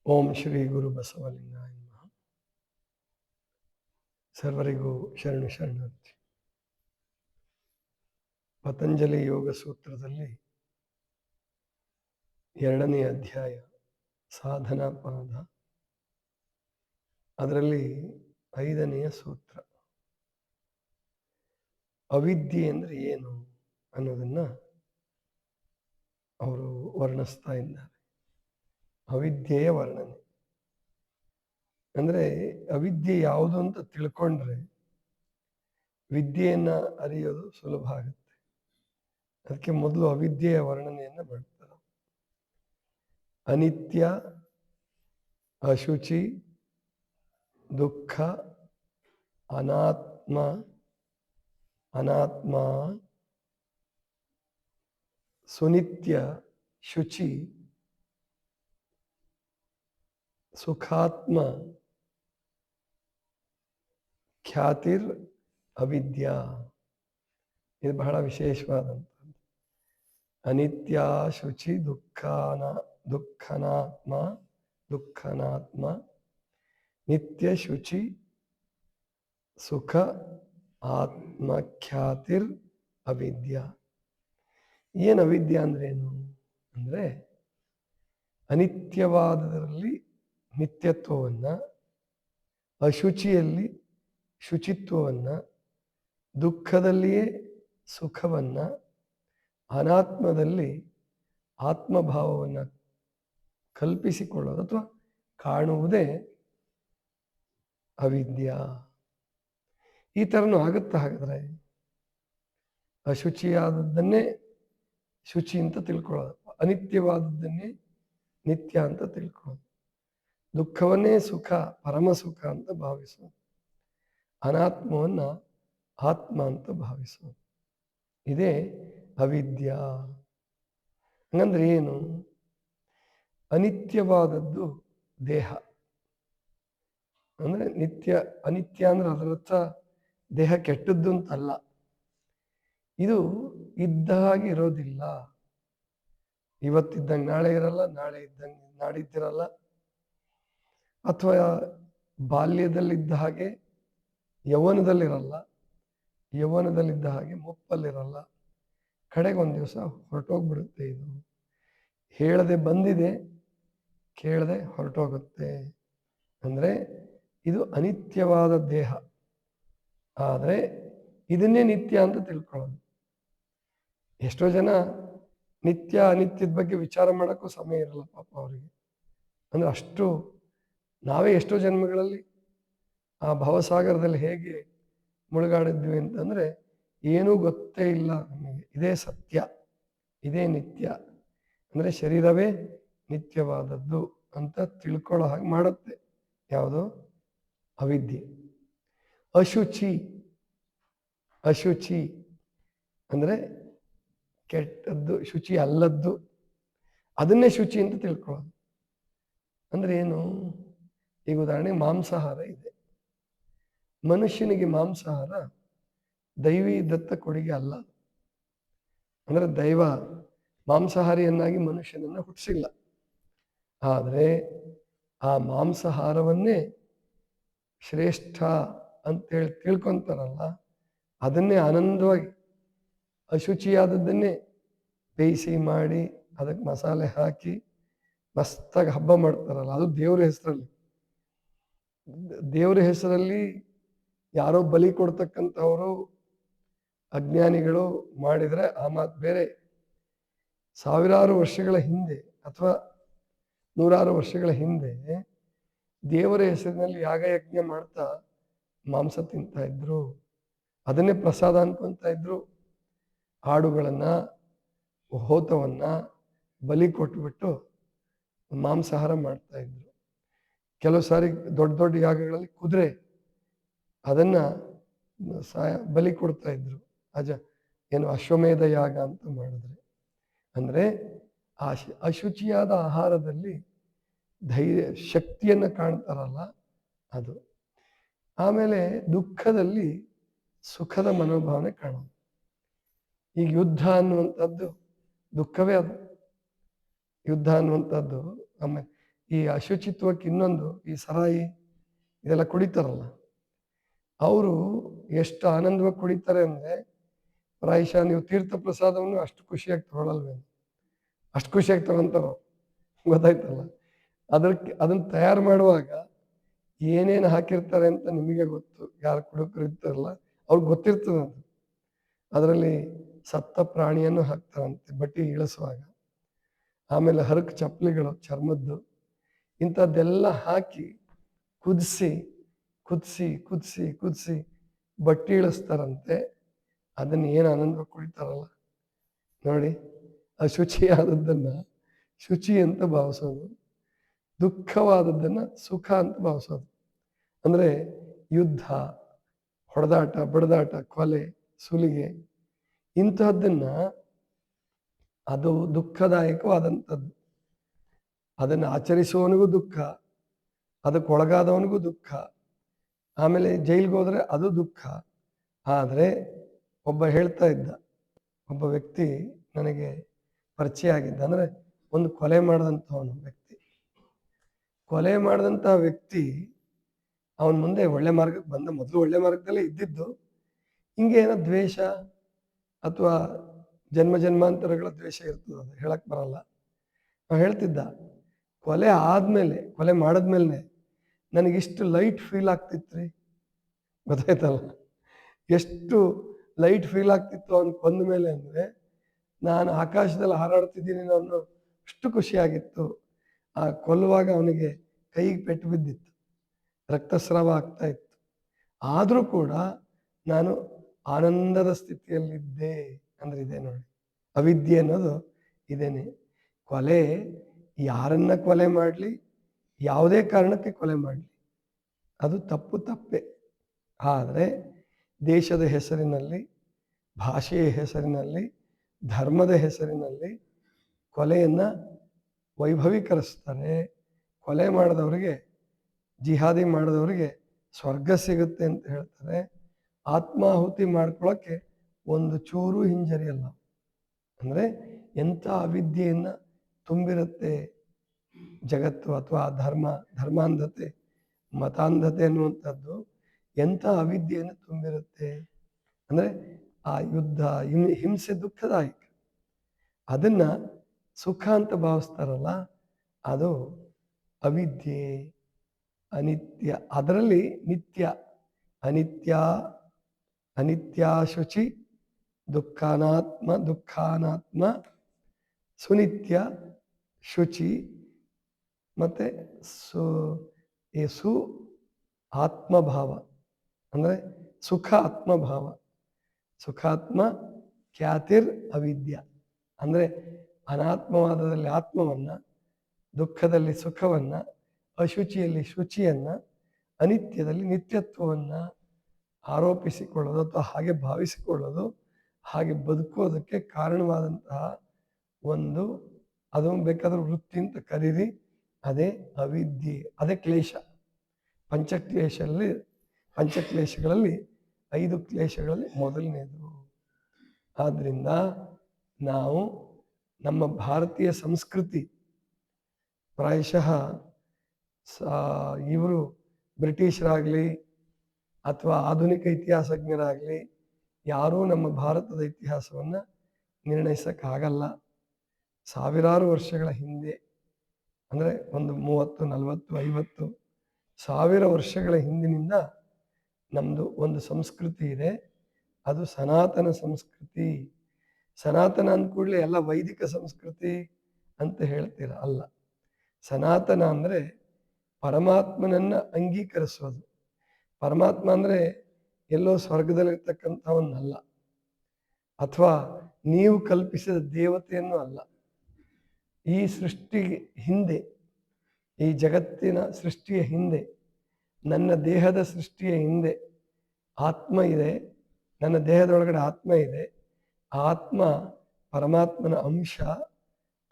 ಓಂ ಶ್ರೀ ಗುರು ಬಸವಲಿಂಗಾಯ ನಮಃ. ಸರ್ವರಿಗೂ ಶರಣು ಶರಣಾರ್ಥಿ. ಪತಂಜಲಿ ಯೋಗ ಸೂತ್ರದಲ್ಲಿ 2ನೇ ಅಧ್ಯಾಯ ಸಾಧನಾ ಪಾದ, ಅದರಲ್ಲಿ 5ನೆಯ ಸೂತ್ರ ಅವಿದ್ಯೆ ಅಂದರೆ ಏನು ಅನ್ನೋದನ್ನ ಅವರು ವರ್ಣಿಸ್ತಾ ಇದ್ದಾರೆ. ಅವಿದ್ಯೆಯ ವರ್ಣನೆ ಅಂದರೆ ಅವಿದ್ಯೆ ಯಾವುದು ಅಂತ ತಿಳ್ಕೊಂಡ್ರೆ ವಿದ್ಯೆಯನ್ನ ಅರಿಯೋದು ಸುಲಭ ಆಗುತ್ತೆ. ಅದಕ್ಕೆ ಮೊದಲು ಅವಿದ್ಯೆಯ ವರ್ಣನೆಯನ್ನ ಮಾಡ್ತಾರೆ. ಅನಿತ್ಯ, ಅಶುಚಿ, ದುಃಖ, ಅನಾತ್ಮ, ಸುನಿತ್ಯ, ಶುಚಿ, ಸುಖಾತ್ಮ, ಖ್ಯಾತಿರ್ ಅವಿದ್ಯಾ. ಇದು ಬಹಳ ವಿಶೇಷವಾದಂಥದ್ದು. ಅನಿತ್ಯ, ಶುಚಿ, ದುಃಖನಾತ್ಮ, ನಿತ್ಯ, ಶುಚಿ, ಸುಖ, ಆತ್ಮ, ಖ್ಯಾತಿರ್ ಅವಿದ್ಯಾ. ಏನು ಅವಿದ್ಯಾ ಅಂದ್ರೇನು ಅಂದರೆ ಅನಿತ್ಯವಾದದರಲ್ಲಿ ನಿತ್ಯತ್ವವನ್ನು, ಅಶುಚಿಯಲ್ಲಿ ಶುಚಿತ್ವವನ್ನು, ದುಃಖದಲ್ಲಿಯೇ ಸುಖವನ್ನು, ಅನಾತ್ಮದಲ್ಲಿ ಆತ್ಮಭಾವವನ್ನು ಕಲ್ಪಿಸಿಕೊಳ್ಳೋದು ಅಥವಾ ಕಾಣುವುದೇ ಅವಿದ್ಯಾ. ಈ ಥರನೂ ಆಗುತ್ತಾ? ಹಾಗಾದರೆ ಅಶುಚಿಯಾದದ್ದನ್ನೇ ಶುಚಿ ಅಂತ ತಿಳ್ಕೊಳ್ಳೋದು, ಅನಿತ್ಯವಾದದ್ದನ್ನೇ ನಿತ್ಯ ಅಂತ ತಿಳ್ಕೊಳ್ಳೋದು, ದುಃಖವನ್ನೇ ಸುಖ, ಪರಮ ಸುಖ ಅಂತ ಭಾವಿಸೋದು, ಅನಾತ್ಮವನ್ನು ಆತ್ಮ ಅಂತ ಭಾವಿಸೋದು. ಇದೇ ಅವಿದ್ಯಾ. ಹಂಗಂದ್ರೆ ಏನು? ಅನಿತ್ಯವಾದದ್ದು ದೇಹ ಅಂದರೆ ಅನಿತ್ಯ ಅಂದ್ರೆ ಅದರರ್ಥ ದೇಹ ಕೆಟ್ಟದ್ದು ಅಂತಲ್ಲ. ಇದು ಇದ್ದ ಹಾಗೆ ಇರೋದಿಲ್ಲ. ಇವತ್ತಿದ್ದಂಗೆ ನಾಳೆ ಇರಲ್ಲ, ನಾಳೆ ಇದ್ದಂಗೆ ನಾಡಿದ್ದಿರಲ್ಲ, ಅಥವಾ ಬಾಲ್ಯದಲ್ಲಿದ್ದ ಹಾಗೆ ಯೌವನದಲ್ಲಿರಲ್ಲ, ಯೌವನದಲ್ಲಿದ್ದ ಹಾಗೆ ಮುಪ್ಪಲ್ಲಿರಲ್ಲ. ಕಡೆಗೆ ಒಂದು ದಿವಸ ಹೊರಟೋಗ್ಬಿಡುತ್ತೆ. ಇದು ಹೇಳದೆ ಬಂದಿದೆ, ಕೇಳದೆ ಹೊರಟೋಗುತ್ತೆ. ಅಂದರೆ ಇದು ಅನಿತ್ಯವಾದ ದೇಹ. ಆದರೆ ಇದನ್ನೇ ನಿತ್ಯ ಅಂತ ತಿಳ್ಕೊಳ್ಳೋದು. ಎಷ್ಟೋ ಜನ ನಿತ್ಯ ಅನಿತ್ಯದ ಬಗ್ಗೆ ವಿಚಾರ ಮಾಡೋಕ್ಕೂ ಸಮಯ ಇರಲ್ಲ ಪಾಪ ಅವರಿಗೆ. ಅಂದರೆ ಅಷ್ಟು ನಾವೇ ಎಷ್ಟೋ ಜನ್ಮಗಳಲ್ಲಿ ಆ ಭವಸಾಗರದಲ್ಲಿ ಹೇಗೆ ಮುಳುಗಾಡಿದ್ವಿ ಅಂತಂದರೆ ಏನೂ ಗೊತ್ತೇ ಇಲ್ಲ ನಮಗೆ. ಇದೇ ಸತ್ಯ, ಇದೇ ನಿತ್ಯ, ಅಂದರೆ ಶರೀರವೇ ನಿತ್ಯವಾದದ್ದು ಅಂತ ತಿಳ್ಕೊಳ್ಳೋ ಹಾಗೆ ಮಾಡುತ್ತೆ. ಯಾವುದು? ಅವಿದ್ಯೆ. ಅಶುಚಿ ಅಂದರೆ ಕೆಟ್ಟದ್ದು, ಶುಚಿ ಅಲ್ಲದ್ದು, ಅದನ್ನೇ ಶುಚಿ ಅಂತ ತಿಳ್ಕೊಳ್ಳೋದು. ಅಂದರೆ ಏನು? ಈಗ ಉದಾಹರಣೆಗೆ ಮಾಂಸಾಹಾರ ಇದೆ. ಮನುಷ್ಯನಿಗೆ ಮಾಂಸಾಹಾರ ದೈವಿ ದತ್ತ ಕೊಡುಗೆ ಅಲ್ಲ. ಅಂದರೆ ದೈವ ಮಾಂಸಾಹಾರಿಯನ್ನಾಗಿ ಮನುಷ್ಯನನ್ನು ಹುಟ್ಟಿಸಿಲ್ಲ. ಆದರೆ ಆ ಮಾಂಸಾಹಾರವನ್ನೇ ಶ್ರೇಷ್ಠ ಅಂತೇಳಿ ತಿಳ್ಕೊಂತಾರಲ್ಲ, ಅದನ್ನೇ ಆನಂದವಾಗಿ ಅಶುಚಿಯಾದದ್ದನ್ನೇ ಬೇಯಿಸಿ ಮಾಡಿ ಅದಕ್ಕೆ ಮಸಾಲೆ ಹಾಕಿ ಮಸ್ತಾಗಿ ಹಬ್ಬ ಮಾಡ್ತಾರಲ್ಲ, ಅದು ದೇವರ ಹೆಸರಲ್ಲಿ ಯಾರೋ ಬಲಿ ಕೊಡ್ತಕ್ಕಂಥವರು ಅಜ್ಞಾನಿಗಳು ಮಾಡಿದರೆ ಆ ಮಾತು ಬೇರೆ. ಸಾವಿರಾರು ವರ್ಷಗಳ ಹಿಂದೆ ಅಥವಾ ನೂರಾರು ವರ್ಷಗಳ ಹಿಂದೆ ದೇವರ ಹೆಸರಿನಲ್ಲಿ ಯಾಗಯಜ್ಞ ಮಾಡ್ತಾ ಮಾಂಸ ತಿಂತಾ ಇದ್ರು, ಅದನ್ನೇ ಪ್ರಸಾದ ಅನ್ಕೊಂತ ಇದ್ರು. ಆಡುಗಳನ್ನು, ಹೋತವನ್ನು ಬಲಿ ಕೊಟ್ಬಿಟ್ಟು ಮಾಂಸಾಹಾರ ಮಾಡ್ತಾ ಇದ್ರು. ಕೆಲವು ಸಾರಿ ದೊಡ್ಡ ದೊಡ್ಡ ಯಾಗಗಳಲ್ಲಿ ಕುದುರೆ ಅದನ್ನು ಬಲಿ ಕೊಡ್ತಾ ಇದ್ರು. ಏನು ಅಶ್ವಮೇಧ ಯಾಗ ಅಂತ ಮಾಡಿದ್ರೆ. ಅಂದರೆ ಆ ಅಶುಚಿಯಾದ ಆಹಾರದಲ್ಲಿ ಶಕ್ತಿಯನ್ನು ಕಾಣ್ತಾರಲ್ಲ, ಅದು. ಆಮೇಲೆ ದುಃಖದಲ್ಲಿ ಸುಖದ ಮನೋಭಾವನೆ ಕಾಣೋದು. ಈಗ ಯುದ್ಧ ಅನ್ನುವಂಥದ್ದು ದುಃಖವೇ ಅದು. ಯುದ್ಧ ಅನ್ನುವಂಥದ್ದು ಆಮೇಲೆ ಈ ಅಶುಚಿತ್ವಕ್ಕೆ ಇನ್ನೊಂದು, ಈ ಸರಾಯಿ ಇದೆಲ್ಲ ಕುಡಿತಾರಲ್ಲ, ಅವರು ಎಷ್ಟು ಆನಂದವಾಗಿ ಕುಡಿತಾರೆ ಅಂದರೆ, ಪ್ರಾಯಶಃ ನೀವು ತೀರ್ಥ ಪ್ರಸಾದವನ್ನು ಅಷ್ಟು ಖುಷಿಯಾಗಿ ತಗೊಳ್ಳಲ್ವೇನು, ಅಷ್ಟು ಖುಷಿಯಾಗಿ ತಗೊಂತಾರ, ಗೊತ್ತಾಯ್ತಲ್ಲ. ಅದನ್ನು ತಯಾರು ಮಾಡುವಾಗ ಏನೇನು ಹಾಕಿರ್ತಾರೆ ಅಂತ ನಿಮಗೆ ಗೊತ್ತು, ಯಾರು ಕುಡುಕರು ಇರ್ತಾರಲ್ಲ ಅವ್ರಿಗೆ ಗೊತ್ತಿರ್ತದೆ ಅದು. ಅದರಲ್ಲಿ ಸತ್ತ ಪ್ರಾಣಿಯನ್ನು ಹಾಕ್ತಾರಂತೆ ಬಟ್ಟಿ ಇಳಿಸುವಾಗ. ಆಮೇಲೆ ಹರಕು ಚಪ್ಪಲಿಗಳು ಚರ್ಮದ್ದು, ಇಂಥದ್ದೆಲ್ಲ ಹಾಕಿ ಕುದಿಸಿ ಕುದಿಸಿ ಕುದಿಸಿ ಕುದಿಸಿ ಬಟ್ಟಿ ಇಳಿಸ್ತಾರಂತೆ. ಅದನ್ನು ಏನು ಆನಂದ ಕುಡಿತಾರಲ್ಲ ನೋಡಿ. ಅಶುಚಿಯಾದದ್ದನ್ನು ಶುಚಿ ಅಂತ ಭಾವಿಸೋದು, ದುಃಖವಾದದ್ದನ್ನು ಸುಖ ಅಂತ ಭಾವಿಸೋದು. ಅಂದರೆ ಯುದ್ಧ, ಹೊಡೆದಾಟ, ಬಡದಾಟ, ಕೊಲೆ, ಸುಲಿಗೆ, ಇಂತಹದ್ದನ್ನು ಅದು ದುಃಖದಾಯಕವಾದಂಥದ್ದು. ಅದನ್ನು ಆಚರಿಸುವವನಿಗೂ ದುಃಖ, ಅದಕ್ಕೆ ಒಳಗಾದವನಿಗೂ ದುಃಖ, ಆಮೇಲೆ ಜೈಲಿಗೆ ಹೋದರೆ ಅದು ದುಃಖ. ಆದರೆ ಒಬ್ಬ ಹೇಳ್ತಾ ಇದ್ದ, ಒಬ್ಬ ವ್ಯಕ್ತಿ ನನಗೆ ಪರಿಚಯ ಆಗಿದ್ದ, ಅಂದರೆ ಒಂದು ಕೊಲೆ ಮಾಡಿದಂಥವನು ವ್ಯಕ್ತಿ. ಕೊಲೆ ಮಾಡಿದಂಥ ವ್ಯಕ್ತಿ ಅವನ ಮುಂದೆ ಒಳ್ಳೆ ಮಾರ್ಗಕ್ಕೆ ಬಂದ, ಮೊದಲು ಒಳ್ಳೆ ಮಾರ್ಗದಲ್ಲೇ ಇದ್ದಿದ್ದು, ಹಿಂಗೆ ಏನೋ ದ್ವೇಷ ಅಥವಾ ಜನ್ಮ ಜನ್ಮಾಂತರಗಳ ದ್ವೇಷ ಇರ್ತದೆ, ಅದು ಹೇಳಕ್ಕೆ ಬರಲ್ಲ. ನಾವು ಹೇಳ್ತಿದ್ದ, ಕೊಲೆ ಆದಮೇಲೆ, ಕೊಲೆ ಮಾಡಿದ್ಮೇಲೆ ನನಗಿಷ್ಟು ಲೈಟ್ ಫೀಲ್ ಆಗ್ತಿತ್ತು ರೀ, ಗೊತ್ತಾಯ್ತಲ್ಲ, ಎಷ್ಟು ಲೈಟ್ ಫೀಲ್ ಆಗ್ತಿತ್ತು ಅವ್ನು ಕೊಂದ ಮೇಲೆ ಅಂದರೆ, ನಾನು ಆಕಾಶದಲ್ಲಿ ಹಾರಾಡ್ತಿದ್ದೀನಿ ಅನ್ನೋ ಅಷ್ಟು ಖುಷಿಯಾಗಿತ್ತು. ಆ ಕೊಲ್ಲುವಾಗ ಅವನಿಗೆ ಕೈಗೆ ಪೆಟ್ಟು ಬಿದ್ದಿತ್ತು, ರಕ್ತಸ್ರಾವ ಆಗ್ತಾ ಇತ್ತು, ಆದರೂ ಕೂಡ ನಾನು ಆನಂದದ ಸ್ಥಿತಿಯಲ್ಲಿದ್ದೆ. ಅಂದ್ರೆ ಇದೆ ನೋಡಿ, ಅವಿದ್ಯೆ ಅನ್ನೋದು ಇದೇನೆ. ಕೊಲೆ ಯಾರನ್ನ ಕೊಲೆ ಮಾಡಲಿ, ಯಾವುದೇ ಕಾರಣಕ್ಕೆ ಕೊಲೆ ಮಾಡಲಿ, ಅದು ತಪ್ಪೇ. ಆದರೆ ದೇಶದ ಹೆಸರಿನಲ್ಲಿ, ಭಾಷೆಯ ಹೆಸರಿನಲ್ಲಿ, ಧರ್ಮದ ಹೆಸರಿನಲ್ಲಿ ಕೊಲೆಯನ್ನು ವೈಭವೀಕರಿಸ್ತಾರೆ. ಕೊಲೆ ಮಾಡಿದವರಿಗೆ, ಜಿಹಾದಿ ಮಾಡಿದವರಿಗೆ ಸ್ವರ್ಗ ಸಿಗುತ್ತೆ ಅಂತ ಹೇಳ್ತಾರೆ. ಆತ್ಮಾಹುತಿ ಮಾಡ್ಕೊಳ್ಳೋಕ್ಕೆ ಒಂದು ಚೂರು ಹಿಂಜರಿಯಲ್ಲ. ಅಂದರೆ ಎಂಥ ಅವಿದ್ಯೆಯನ್ನು ತುಂಬಿರುತ್ತೆ ಜಗತ್ತು, ಅಥವಾ ಧರ್ಮಾಂಧತೆ, ಮತಾಂಧತೆ ಅನ್ನುವಂಥದ್ದು ಎಂಥ ಅವಿದ್ಯೆಯನ್ನು ತುಂಬಿರುತ್ತೆ. ಅಂದರೆ ಆ ಯುದ್ಧ, ಹಿಂಸೆ ದುಃಖದಾಯಕ. ಅದನ್ನು ಸುಖ ಅಂತ ಭಾವಿಸ್ತಾರಲ್ಲ, ಅದು ಅವಿದ್ಯೆ, ಅನಿತ್ಯ. ಅದರಲ್ಲಿ ನಿತ್ಯ, ಅನಿತ್ಯ ಶುಚಿ, ದುಃಖಾನಾತ್ಮ, ಸುನಿತ್ಯ ಶುಚಿ, ಮತ್ತು ಸು ಆತ್ಮಭಾವ, ಅಂದರೆ ಸುಖ ಆತ್ಮಭಾವ. ಸುಖಾತ್ಮ ಖ್ಯಾತಿರ್ ಅವಿದ್ಯ, ಅಂದರೆ ಅನಾತ್ಮವಾದದಲ್ಲಿ ಆತ್ಮವನ್ನು, ದುಃಖದಲ್ಲಿ ಸುಖವನ್ನು, ಅಶುಚಿಯಲ್ಲಿ ಶುಚಿಯನ್ನು, ಅನಿತ್ಯದಲ್ಲಿ ನಿತ್ಯತ್ವವನ್ನು ಆರೋಪಿಸಿಕೊಳ್ಳೋದು ಅಥವಾ ಹಾಗೆ ಭಾವಿಸಿಕೊಳ್ಳೋದು, ಹಾಗೆ ಬದುಕೋದಕ್ಕೆ ಕಾರಣವಾದಂತಹ ಒಂದು, ಅದು ಬೇಕಾದ್ರೆ ವೃತ್ತಿ ಅಂತ ಕರೀರಿ, ಅದೇ ಅವಿದ್ಯೆ, ಅದೇ ಕ್ಲೇಶ. ಪಂಚಕ್ಲೇಶಗಳಲ್ಲಿ 5 ಕ್ಲೇಶಗಳಲ್ಲಿ ಮೊದಲನೇದು. ಆದ್ದರಿಂದ ನಾವು ನಮ್ಮ ಭಾರತೀಯ ಸಂಸ್ಕೃತಿ, ಪ್ರಾಯಶಃ ಇವರು ಬ್ರಿಟಿಷರಾಗಲಿ ಅಥವಾ ಆಧುನಿಕ ಇತಿಹಾಸಜ್ಞರಾಗಲಿ ಯಾರೂ ನಮ್ಮ ಭಾರತದ ಇತಿಹಾಸವನ್ನು ನಿರ್ಣಯಿಸೋಕ್ಕಾಗಲ್ಲ. ಸಾವಿರಾರು ವರ್ಷಗಳ ಹಿಂದೆ, ಅಂದರೆ ಒಂದು 30, 40, 50 ಸಾವಿರ ವರ್ಷಗಳ ಹಿಂದಿನಿಂದ ನಮ್ಮದು ಒಂದು ಸಂಸ್ಕೃತಿ ಇದೆ. ಅದು ಸನಾತನ ಸಂಸ್ಕೃತಿ. ಸನಾತನ ಅಂದ ಕೂಡಲೇ ಎಲ್ಲ ವೈದಿಕ ಸಂಸ್ಕೃತಿ ಅಂತ ಹೇಳ್ತೀರ, ಅಲ್ಲ. ಸನಾತನ ಅಂದರೆ ಪರಮಾತ್ಮನನ್ನು ಅಂಗೀಕರಿಸೋದು. ಪರಮಾತ್ಮ ಅಂದರೆ ಎಲ್ಲೋ ಸ್ವರ್ಗದಲ್ಲಿರ್ತಕ್ಕಂಥವನ್ನಲ್ಲ, ಅಥವಾ ನೀವು ಕಲ್ಪಿಸಿದ ದೇವತೆಯನ್ನು ಅಲ್ಲ. ಈ ಸೃಷ್ಟಿಗೆ ಹಿಂದೆ, ಈ ಜಗತ್ತಿನ ಸೃಷ್ಟಿಯ ಹಿಂದೆ, ನನ್ನ ದೇಹದ ಸೃಷ್ಟಿಯ ಹಿಂದೆ ಆತ್ಮ ಇದೆ. ನನ್ನ ದೇಹದೊಳಗಡೆ ಆತ್ಮ ಇದೆ. ಆತ್ಮ ಪರಮಾತ್ಮನ ಅಂಶ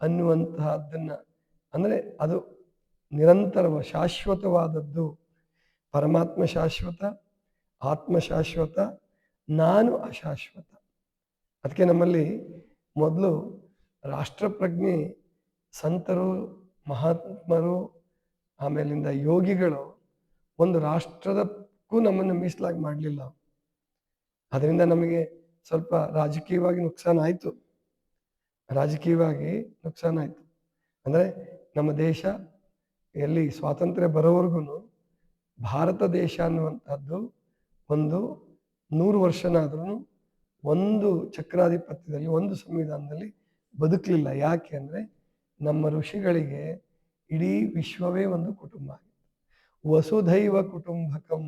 ಅನ್ನುವಂತಹದ್ದನ್ನು, ಅಂದರೆ ಅದು ನಿರಂತರ ಶಾಶ್ವತವಾದದ್ದು. ಪರಮಾತ್ಮ ಶಾಶ್ವತ, ಆತ್ಮ ಶಾಶ್ವತ, ನಾನು ಅಶಾಶ್ವತ. ಅದಕ್ಕೆ ನಮ್ಮಲ್ಲಿ ಮೊದಲು ರಾಷ್ಟ್ರಪ್ರಜ್ಞೆ, ಸಂತರು, ಮಹಾತ್ಮರು, ಆಮೇಲಿಂದ ಯೋಗಿಗಳು ಒಂದು ರಾಷ್ಟ್ರದಕ್ಕೂ ನಮ್ಮನ್ನು ಮೀಸಲಾಗಿ ಮಾಡಲಿಲ್ಲ. ಅದರಿಂದ ನಮಗೆ ಸ್ವಲ್ಪ ರಾಜಕೀಯವಾಗಿ ನುಕ್ಸಾನ ಆಯಿತು. ಅಂದರೆ ನಮ್ಮ ದೇಶ ಎಲ್ಲಿ ಸ್ವಾತಂತ್ರ್ಯ ಬರೋವರೆಗೂ ಭಾರತ ದೇಶ ಅನ್ನುವಂಥದ್ದು ಒಂದು 100 ವರ್ಷನಾದ್ರೂ ಒಂದು ಚಕ್ರಾಧಿಪತ್ಯದಲ್ಲಿ, ಒಂದು ಸಂವಿಧಾನದಲ್ಲಿ ಬದುಕಲಿಲ್ಲ. ಯಾಕೆ ಅಂದರೆ ನಮ್ಮ ಋಷಿಗಳಿಗೆ ಇಡೀ ವಿಶ್ವವೇ ಒಂದು ಕುಟುಂಬ ಆಗಿತ್ತು. ವಸುಧೈವ ಕುಟುಂಬಕಂ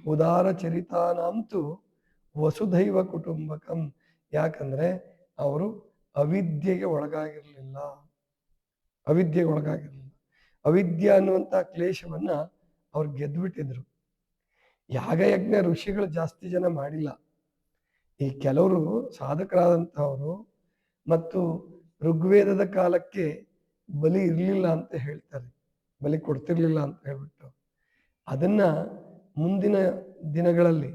ಉದಾರ ಚರಿತಾನಾಂತು ವಸುಧೈವ ಕುಟುಂಬಕಂ. ಯಾಕಂದರೆ ಅವರು ಅವಿದ್ಯೆಗೆ ಒಳಗಾಗಿರಲಿಲ್ಲ. ಅವಿದ್ಯೆ ಅನ್ನುವಂಥ ಕ್ಲೇಶವನ್ನು ಅವ್ರು ಗೆದ್ದುಬಿಟ್ಟಿದ್ರು. ಯಾಗಯಜ್ಞ ಋಷಿಗಳು ಜಾಸ್ತಿ ಜನ ಮಾಡಿಲ್ಲ. ಈ ಕೆಲವರು ಸಾಧಕರಾದಂಥವರು ಮತ್ತು ಋಗ್ವೇದದ ಕಾಲಕ್ಕೆ ಬಲಿ ಇರಲಿಲ್ಲ ಅಂತ ಹೇಳ್ತಾರೆ, ಬಲಿ ಕೊಡ್ತಿರ್ಲಿಲ್ಲ ಅಂತ ಹೇಳ್ಬಿಟ್ಟು, ಅದನ್ನು ಮುಂದಿನ ದಿನಗಳಲ್ಲಿ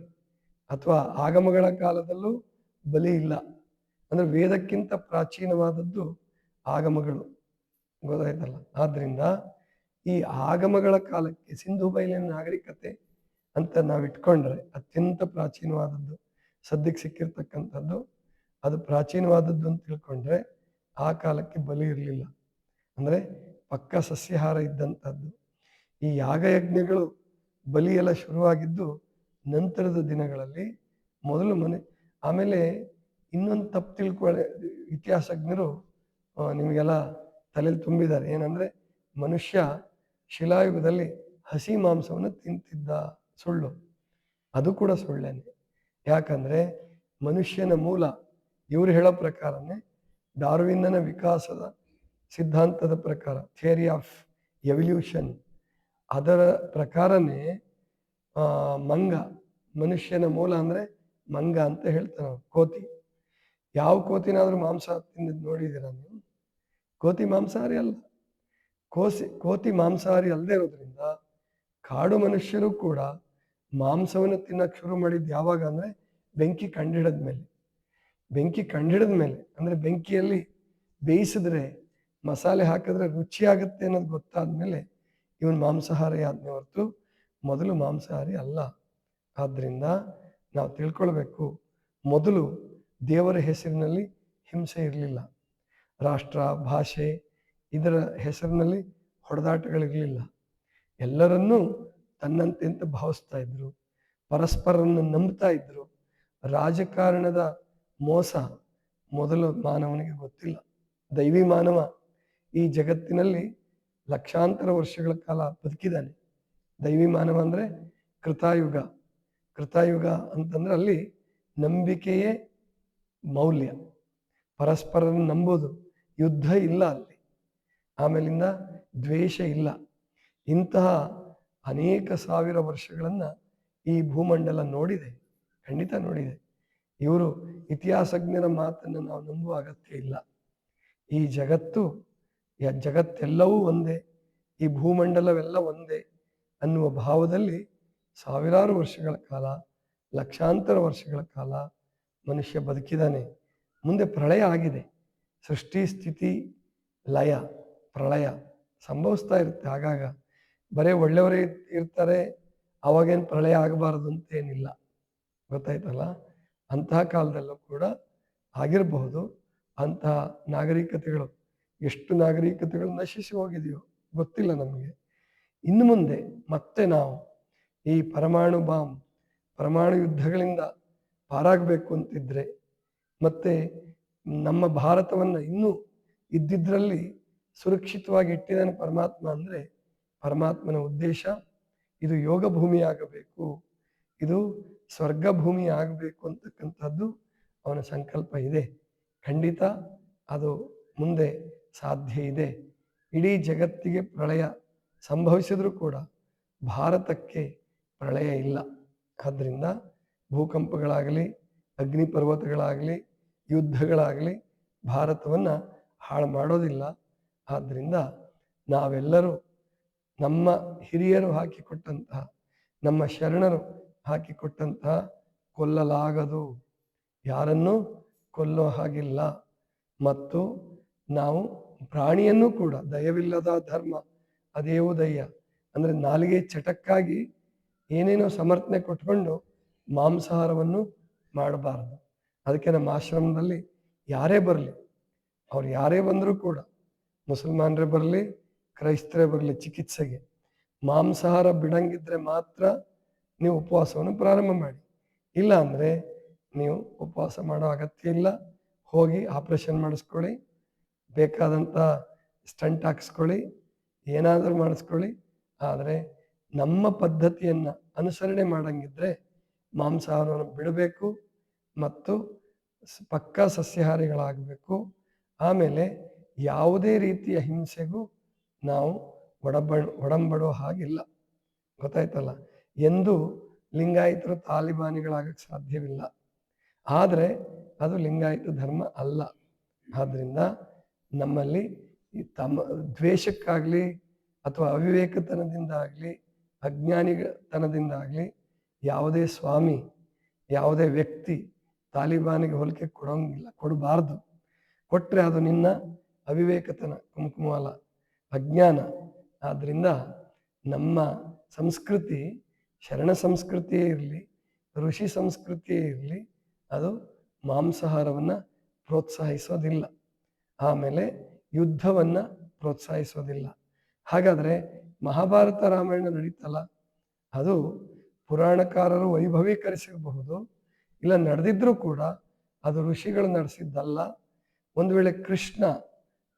ಅಥವಾ ಆಗಮಗಳ ಕಾಲದಲ್ಲೂ ಬಲಿ ಇಲ್ಲ. ಅಂದರೆ ವೇದಕ್ಕಿಂತ ಪ್ರಾಚೀನವಾದದ್ದು ಆಗಮಗಳು, ಗೊತ್ತಾಯ್ತಲ್ಲ. ಆದ್ದರಿಂದ ಈ ಆಗಮಗಳ ಕಾಲಕ್ಕೆ ಸಿಂಧು ಬಯಲಿನ ನಾಗರಿಕತೆ ಅಂತ ನಾವು ಇಟ್ಕೊಂಡ್ರೆ ಅತ್ಯಂತ ಪ್ರಾಚೀನವಾದದ್ದು, ಸದ್ಯಕ್ಕೆ ಸಿಕ್ಕಿರ್ತಕ್ಕಂಥದ್ದು ಅದು ಪ್ರಾಚೀನವಾದದ್ದು ಅಂತ ತಿಳ್ಕೊಂಡ್ರೆ ಆ ಕಾಲಕ್ಕೆ ಬಲಿ ಇರಲಿಲ್ಲ. ಅಂದರೆ ಪಕ್ಕ ಸಸ್ಯಾಹಾರ ಇದ್ದಂಥದ್ದು. ಈ ಯಾಗಯಜ್ಞಗಳು ಬಲಿ ಎಲ್ಲ ಶುರುವಾಗಿದ್ದು ನಂತರದ ದಿನಗಳಲ್ಲಿ. ಮೊದಲು ಆಮೇಲೆ ಇನ್ನೊಂದು ತಪ್ಪು ತಿಳ್ಕೊಳ್ಳೆ ಇತಿಹಾಸಜ್ಞರು ನಿಮಗೆಲ್ಲ ತಲೆಯಲ್ಲಿ ತುಂಬಿದ್ದಾರೆ. ಏನಂದರೆ ಮನುಷ್ಯ ಶಿಲಾಯುಗದಲ್ಲಿ ಹಸಿ ಮಾಂಸವನ್ನು ತಿಂತಿದ್ದ. ಸುಳ್ಳು. ಅದು ಕೂಡ ಸುಳ್ಳೇನೆ. ಯಾಕಂದರೆ ಮನುಷ್ಯನ ಮೂಲ ಇವರು ಹೇಳೋ ಪ್ರಕಾರನೇ ಡಾರ್ವಿನ್ನನ ವಿಕಾಸದ ಸಿದ್ಧಾಂತದ ಪ್ರಕಾರ, ಥಿಯರಿ ಆಫ್ ಎವಲ್ಯೂಷನ್, ಅದರ ಪ್ರಕಾರನೇ ಮನುಷ್ಯನ ಮೂಲ ಅಂದರೆ ಮಂಗ ಅಂತ ಹೇಳ್ತಾನೆ. ಕೋತಿ. ಯಾವ ಕೋತಿನಾದರೂ ಮಾಂಸ ತಿಂದಿದ್ದು ನೋಡಿದ್ದೀರಾ ನೀವು? ಕೋತಿ ಮಾಂಸಾಹಾರಿ ಅಲ್ಲ. ಕೋತಿ ಮಾಂಸಾಹಾರಿ ಅಲ್ಲದೆ ಇರೋದ್ರಿಂದ ಕಾಡು ಮನುಷ್ಯರು ಕೂಡ ಮಾಂಸವನ್ನು ತಿನ್ನಕ್ಕೆ ಶುರು ಮಾಡಿದ್ದು ಯಾವಾಗ ಅಂದರೆ ಬೆಂಕಿ ಕಂಡಿಡಿದ ಮೇಲೆ. ಅಂದರೆ ಬೆಂಕಿಯಲ್ಲಿ ಬೇಯಿಸಿದ್ರೆ, ಮಸಾಲೆ ಹಾಕಿದ್ರೆ ರುಚಿಯಾಗುತ್ತೆ ಅನ್ನೋದು ಗೊತ್ತಾದ ಮೇಲೆ ಇವನು ಮಾಂಸಾಹಾರಿ ಆದ್ನೇ ಹೊರತು ಮೊದಲು ಮಾಂಸಾಹಾರಿ ಅಲ್ಲ. ಆದ್ದರಿಂದ ನಾವು ತಿಳ್ಕೊಳ್ಬೇಕು, ಮೊದಲು ದೇವರ ಹೆಸರಿನಲ್ಲಿ ಹಿಂಸೆ ಇರಲಿಲ್ಲ. ರಾಷ್ಟ್ರ, ಭಾಷೆ ಇದರ ಹೆಸರಿನಲ್ಲಿ ಹೊಡೆದಾಟಗಳಿರಲಿಲ್ಲ. ಎಲ್ಲರನ್ನೂ ತನ್ನಂತೆ ಅಂತ ಭಾವಿಸ್ತಾ ಇದ್ರು, ಪರಸ್ಪರನ್ನು ನಂಬ್ತಾ ಇದ್ರು. ರಾಜಕಾರಣದ ಮೋಸ ಮೊದಲು ಮಾನವನಿಗೆ ಗೊತ್ತಿಲ್ಲ. ದೈವಿ ಮಾನವ ಈ ಜಗತ್ತಿನಲ್ಲಿ ಲಕ್ಷಾಂತರ ವರ್ಷಗಳ ಕಾಲ ಬದುಕಿದ್ದಾನೆ. ದೈವಿ ಮಾನವ ಅಂದರೆ ಕೃತಾಯುಗ ಅಂತಂದ್ರೆ ಅಲ್ಲಿ ನಂಬಿಕೆಯೇ ಮೌಲ್ಯ. ಪರಸ್ಪರನ್ನು ನಂಬೋದು, ಯುದ್ಧ ಇಲ್ಲ ಅಲ್ಲಿ, ಆಮೇಲಿಂದ ದ್ವೇಷ ಇಲ್ಲ. ಇಂತಹ ಅನೇಕ ಸಾವಿರ ವರ್ಷಗಳನ್ನು ಈ ಭೂಮಂಡಲ ನೋಡಿದೆ, ಖಂಡಿತ ನೋಡಿದೆ. ಇವರು ಇತಿಹಾಸಜ್ಞರ ಮಾತನ್ನು ನಾವು ನಂಬುವ ಅಗತ್ಯ ಇಲ್ಲ. ಈ ಜಗತ್ತೆಲ್ಲವೂ ಒಂದೇ, ಈ ಭೂಮಂಡಲವೆಲ್ಲ ಒಂದೇ ಅನ್ನುವ ಭಾವದಲ್ಲಿ ಸಾವಿರಾರು ವರ್ಷಗಳ ಕಾಲ, ಲಕ್ಷಾಂತರ ವರ್ಷಗಳ ಕಾಲ ಮನುಷ್ಯ ಬದುಕಿದ್ದಾನೆ. ಮುಂದೆ ಪ್ರಳಯ ಆಗಿದೆ. ಸೃಷ್ಟಿ, ಸ್ಥಿತಿ, ಲಯ, ಪ್ರಳಯ ಸಂಭವಿಸ್ತಾ ಇರುತ್ತೆ ಆಗಾಗ. ಬರೀ ಒಳ್ಳೆಯವರೇ ಇರ್ತಾರೆ, ಅವಾಗೇನು ಪ್ರಳಯ ಆಗಬಾರದು ಅಂತೇನಿಲ್ಲ, ಗೊತ್ತಾಯ್ತಲ್ಲ. ಅಂತಹ ಕಾಲದಲ್ಲೂ ಕೂಡ ಆಗಿರಬಹುದು. ಅಂತಹ ನಾಗರಿಕತೆಗಳು, ಎಷ್ಟು ನಾಗರಿಕತೆಗಳು ನಶಿಸಿ ಹೋಗಿದೆಯೋ ಗೊತ್ತಿಲ್ಲ ನಮಗೆ. ಇನ್ನು ಮುಂದೆ ಮತ್ತೆ ನಾವು ಈ ಪರಮಾಣು ಯುದ್ಧಗಳಿಂದ ಪಾರಾಗಬೇಕು ಅಂತಿದ್ರೆ, ಮತ್ತೆ ನಮ್ಮ ಭಾರತವನ್ನು ಇನ್ನೂ ಇದ್ದಿದ್ರಲ್ಲಿ ಸುರಕ್ಷಿತವಾಗಿ ಇಟ್ಟಿದ್ದಾನೆ ಪರಮಾತ್ಮ. ಅಂದರೆ ಪರಮಾತ್ಮನ ಉದ್ದೇಶ ಇದು ಯೋಗ ಭೂಮಿ ಆಗಬೇಕು, ಇದು ಸ್ವರ್ಗ ಭೂಮಿ ಆಗಬೇಕು ಅಂತಕ್ಕಂಥದ್ದು ಅವನ ಸಂಕಲ್ಪ ಇದೆ. ಖಂಡಿತ ಅದು ಮುಂದೆ ಸಾಧ್ಯ ಇದೆ. ಇಡೀ ಜಗತ್ತಿಗೆ ಪ್ರಳಯ ಸಂಭವಿಸಿದ್ರೂ ಕೂಡ ಭಾರತಕ್ಕೆ ಪ್ರಳಯ ಇಲ್ಲ. ಆದ್ದರಿಂದ ಭೂಕಂಪಗಳಾಗಲಿ, ಅಗ್ನಿ ಪರ್ವತಗಳಾಗಲಿ, ಯುದ್ಧಗಳಾಗಲಿ ಭಾರತವನ್ನು ಹಾಳು ಮಾಡೋದಿಲ್ಲ. ಆದ್ದರಿಂದ ನಾವೆಲ್ಲರೂ ನಮ್ಮ ಹಿರಿಯರು ಹಾಕಿಕೊಟ್ಟಂತಹ, ನಮ್ಮ ಶರಣರು ಹಾಕಿಕೊಟ್ಟಂತಹ ಕೊಲ್ಲಲಾಗದು, ಯಾರನ್ನೂ ಕೊಲ್ಲೋ ಹಾಗಿಲ್ಲ. ಮತ್ತು ನಾವು ಪ್ರಾಣಿಯನ್ನು ಕೂಡ ದಯವಿಲ್ಲದ ಧರ್ಮ ಅದೇವುದಯ್ಯ ಅಂದರೆ ನಾಲಿಗೆ ಚಟಕ್ಕಾಗಿ ಏನೇನೋ ಸಮರ್ಥನೆ ಕೊಟ್ಕೊಂಡು ಮಾಂಸಾಹಾರವನ್ನು ಮಾಡಬಾರ್ದು. ಅದಕ್ಕೆ ನಮ್ಮ ಆಶ್ರಮದಲ್ಲಿ ಯಾರೇ ಬರಲಿ, ಅವ್ರು ಯಾರೇ ಬಂದರೂ ಕೂಡ, ಮುಸಲ್ಮಾನರೇ ಬರಲಿ, ಕ್ರೈಸ್ತರೇ ಬರಲಿ, ಚಿಕಿತ್ಸೆಗೆ ಮಾಂಸಾಹಾರ ಬಿಡಂಗಿದ್ರೆ ಮಾತ್ರ ನೀವು ಉಪವಾಸವನ್ನು ಪ್ರಾರಂಭ ಮಾಡಿ. ಇಲ್ಲ ಅಂದರೆ ನೀವು ಉಪವಾಸ ಮಾಡೋ ಅಗತ್ಯ ಇಲ್ಲ. ಹೋಗಿ ಆಪ್ರೇಷನ್ ಮಾಡಿಸ್ಕೊಳ್ಳಿ, ಬೇಕಾದಂಥ ಸ್ಟಂಟ್ ಹಾಕಿಸ್ಕೊಳ್ಳಿ, ಏನಾದರೂ ಮಾಡಿಸ್ಕೊಳ್ಳಿ. ಆದರೆ ನಮ್ಮ ಪದ್ಧತಿಯನ್ನು ಅನುಸರಣೆ ಮಾಡಂಗಿದ್ರೆ ಮಾಂಸಾಹಾರವನ್ನು ಬಿಡಬೇಕು ಮತ್ತು ಪಕ್ಕಾ ಸಸ್ಯಾಹಾರಿಗಳಾಗಬೇಕು. ಆಮೇಲೆ ಯಾವುದೇ ರೀತಿಯ ಹಿಂಸೆಗೂ ನಾವು ಒಡಂಬಡೋ ಹಾಗಿಲ್ಲ. ಗೊತ್ತಾಯ್ತಲ್ಲ? ಎಂದು ಲಿಂಗಾಯತರು ತಾಲಿಬಾನಿಗಳಾಗಕ್ಕೆ ಸಾಧ್ಯವಿಲ್ಲ. ಆದರೆ ಅದು ಲಿಂಗಾಯತ ಧರ್ಮ ಅಲ್ಲ. ಆದ್ದರಿಂದ ನಮ್ಮಲ್ಲಿ ಈ ದ್ವೇಷಕ್ಕಾಗಲಿ ಅಥವಾ ಅವಿವೇಕತನದಿಂದ ಆಗಲಿ ಅಜ್ಞಾನಿತನದಿಂದ ಆಗಲಿ ಯಾವುದೇ ಸ್ವಾಮಿ, ಯಾವುದೇ ವ್ಯಕ್ತಿ ತಾಲಿಬಾನಿಗೆ ಹೋಲಿಕೆ ಕೊಡಬಾರ್ದು. ಕೊಟ್ಟರೆ ಅದು ನಿನ್ನ ಅವಿವೇಕತನ, ಕುಂಕುಮಾಲ, ಅಜ್ಞಾನ. ಆದ್ದರಿಂದ ನಮ್ಮ ಸಂಸ್ಕೃತಿ ಶರಣ ಸಂಸ್ಕೃತಿಯೇ ಇರಲಿ, ಋಷಿ ಸಂಸ್ಕೃತಿಯೇ ಇರಲಿ, ಅದು ಮಾಂಸಾಹಾರವನ್ನು ಪ್ರೋತ್ಸಾಹಿಸೋದಿಲ್ಲ. ಆಮೇಲೆ ಯುದ್ಧವನ್ನು ಪ್ರೋತ್ಸಾಹಿಸೋದಿಲ್ಲ. ಹಾಗಾದರೆ ಮಹಾಭಾರತ ರಾಮಾಯಣ ನಡೀತಲ್ಲ, ಅದು ಪುರಾಣಕಾರರು ವೈಭವೀಕರಿಸಬಹುದು, ಇಲ್ಲ ನಡೆದಿದ್ರೂ ಕೂಡ ಅದು ಋಷಿಗಳು ನಡೆಸಿದ್ದಲ್ಲ. ಒಂದು ವೇಳೆ ಕೃಷ್ಣ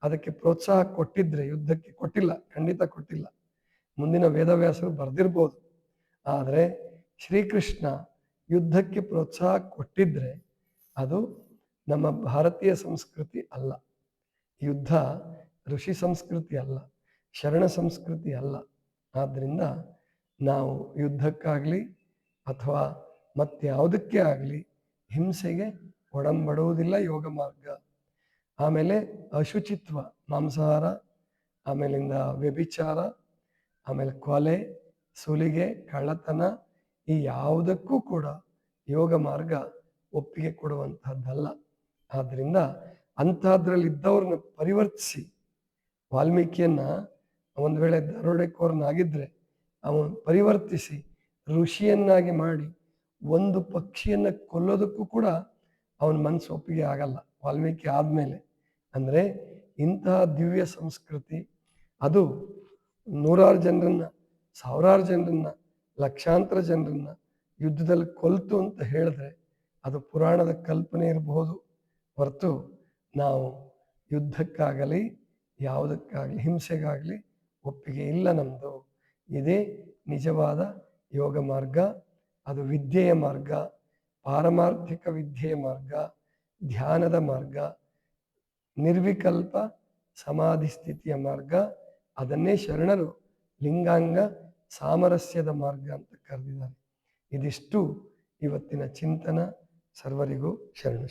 ಅದಕ್ಕೆ ಪ್ರೋತ್ಸಾಹ ಕೊಟ್ಟಿದ್ರೆ, ಯುದ್ಧಕ್ಕೆ ಕೊಟ್ಟಿಲ್ಲ, ಖಂಡಿತ ಕೊಟ್ಟಿಲ್ಲ. ಮುಂದಿನ ವೇದವ್ಯಾಸರು ಬರೆದಿರ್ಬೋದು. ಆದರೆ ಶ್ರೀಕೃಷ್ಣ ಯುದ್ಧಕ್ಕೆ ಪ್ರೋತ್ಸಾಹ ಕೊಟ್ಟಿದ್ರೆ ಅದು ನಮ್ಮ ಭಾರತೀಯ ಸಂಸ್ಕೃತಿ ಅಲ್ಲ. ಯುದ್ಧ ಋಷಿ ಸಂಸ್ಕೃತಿ ಅಲ್ಲ, ಶರಣ ಸಂಸ್ಕೃತಿ ಅಲ್ಲ. ಆದ್ದರಿಂದ ನಾವು ಯುದ್ಧಕ್ಕಾಗಲಿ ಅಥವಾ ಮತ್ಯಾವುದಕ್ಕೆ ಆಗಲಿ ಹಿಂಸೆಗೆ ಒಡಂಬಡುವುದಿಲ್ಲ ಯೋಗ ಮಾರ್ಗ. ಆಮೇಲೆ ಅಶುಚಿತ್ವ, ಮಾಂಸಾಹಾರ, ಆಮೇಲಿಂದ ವ್ಯಭಿಚಾರ, ಆಮೇಲೆ ಕೊಲೆ, ಸುಲಿಗೆ, ಕಳ್ಳತನ, ಈ ಯಾವುದಕ್ಕೂ ಕೂಡ ಯೋಗ ಮಾರ್ಗ ಒಪ್ಪಿಗೆ ಕೊಡುವಂಥದ್ದಲ್ಲ. ಆದ್ದರಿಂದ ಅಂಥದ್ರಲ್ಲಿದ್ದವ್ರನ್ನ ಪರಿವರ್ತಿಸಿ, ವಾಲ್ಮೀಕಿಯನ್ನ ಒಂದು ವೇಳೆ ದರೋಡೆಕೋರನಾಗಿದ್ದರೆ ಅವನು ಪರಿವರ್ತಿಸಿ ಋಷಿಯನ್ನಾಗಿ ಮಾಡಿ ಒಂದು ಪಕ್ಷಿಯನ್ನು ಕೊಲ್ಲೋದಕ್ಕೂ ಕೂಡ ಅವನ ಮನಸ್ಸು ಒಪ್ಪಿಗೆ ಆಗಲ್ಲ ವಾಲ್ಮೀಕಿ ಆದಮೇಲೆ. ಅಂದರೆ ಇಂತಹ ದಿವ್ಯ ಸಂಸ್ಕೃತಿ ಅದು ನೂರಾರು ಜನರನ್ನ, ಸಾವಿರಾರು ಜನರನ್ನ, ಲಕ್ಷಾಂತರ ಜನರನ್ನ ಯುದ್ಧದಲ್ಲಿ ಕೊಲ್ತು ಅಂತ ಹೇಳಿದ್ರೆ ಅದು ಪುರಾಣದ ಕಲ್ಪನೆ ಇರಬಹುದು ಹೊರತು ನಾವು ಯುದ್ಧಕ್ಕಾಗಲಿ ಯಾವುದಕ್ಕಾಗಲಿ ಹಿಂಸೆಗಾಗಲಿ ಒಪ್ಪಿಗೆ ಇಲ್ಲ ನಮ್ಮದು. ಇದೇ ನಿಜವಾದ ಯೋಗ ಮಾರ್ಗ. ಅದು ವಿದ್ಯೆಯ ಮಾರ್ಗ, ಪಾರಮಾರ್ಥಿಕ ವಿದ್ಯೆಯ ಮಾರ್ಗ, ಧ್ಯಾನದ ಮಾರ್ಗ, ನಿರ್ವಿಕಲ್ಪ ಸಮಾಧಿ ಸ್ಥಿತಿಯ ಮಾರ್ಗ. ಅದನ್ನೇ ಶರಣರು ಲಿಂಗಾಂಗ ಸಾಮರಸ್ಯದ ಮಾರ್ಗ ಅಂತ ಕರೆದಿದ್ದಾರೆ. ಇದಿಷ್ಟು ಇವತ್ತಿನ ಚಿಂತನ. ಸರ್ವರಿಗೂ ಶರಣು.